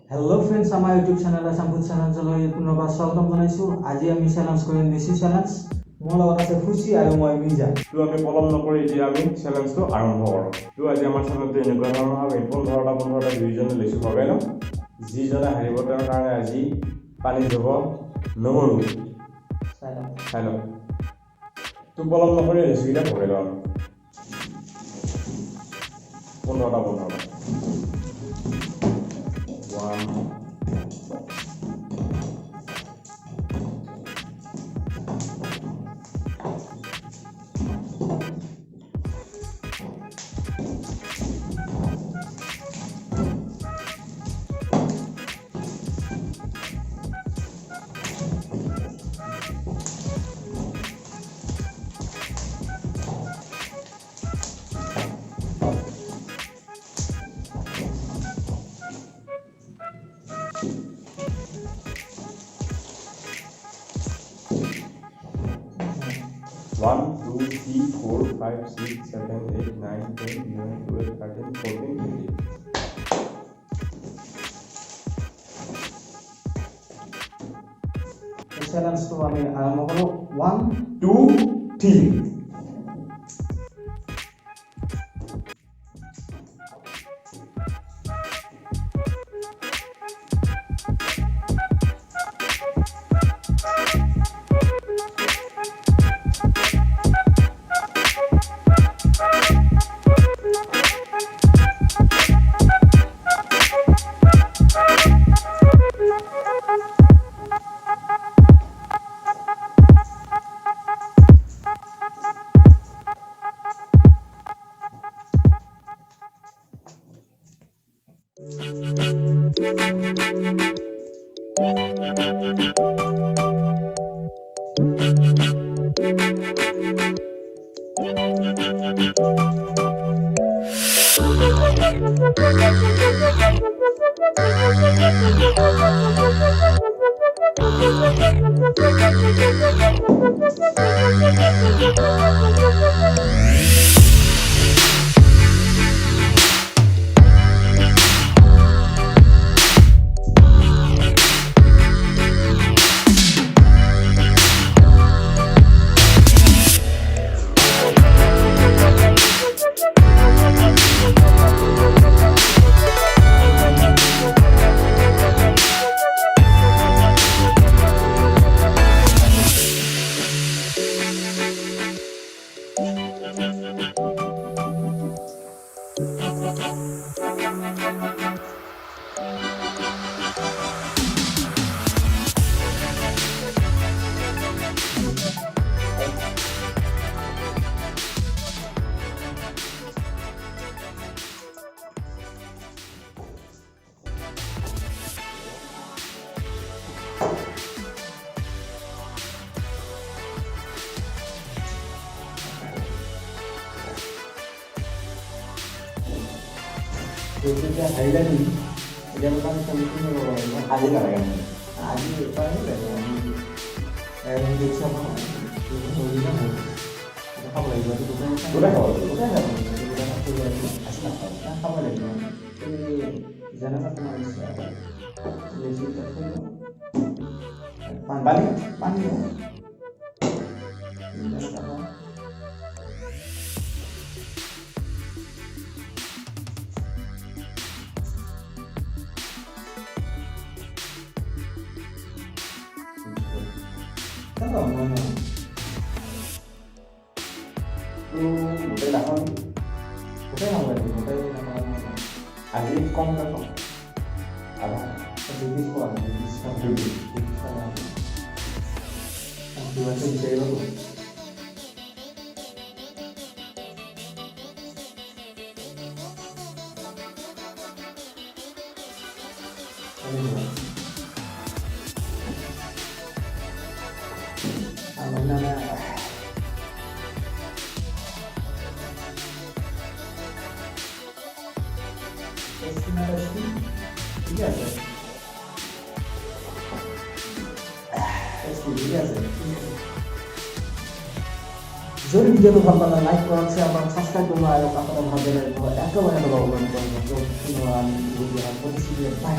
Hello friends, our YouTube channel assam channel পুনৰবাৰ স্বাগতম জনাইছো। আজি আমি চ্যালেঞ্জ কৰিম দিছি চ্যালেঞ্জ। মোৰ লগত আছে খুচি আৰু মই মিজা। তো আমি পলম নকৰি এতিয়া আমি চ্যালেঞ্জটো আৰম্ভ কৰোঁ। তো আজি আমাৰ চ্যানেলটো এনেকুৱা ধৰণৰ হবে 15টা ডিভিজন লৈছো ভগাই ন। যিজনে হাৰিব তেওঁৰ কাৰণে আজি পানী যাব নহৰু। চাই লওঁ। তো পলম নকৰি ৰেচিপিটা ভগাই লওঁ। 15টা 1 2 3 4 5 6 7 8 9 10 11 12 13 14 15 চ্যালেঞ্জটো আমি আৰম্ভ কৰোঁ 1 2 3 Jadi hari ini dia bukan solusinya kalau hari lah kan. Hari paling lah yang di siapa? Solusinya kita kamu lagi buat itu kan? Udah aku lagi asal kan kamu lagi. Ini jangan apa namanya? Litchi itu pan. Kalau mana tu bukan dah kan bukan apa ni bukan apa asyik kong kan apa sedikit kuat sedikit nanti macam saya tu যদি ভিডিওটো ভাল পালে like কৰক share কৰক subscribe কৰক আৰু কাষত ভাবে লাগিব একেবাৰে লগৰ বন্ধু বান্ধৱ আমি ভিডিও আপলোড কৰিম। বাই।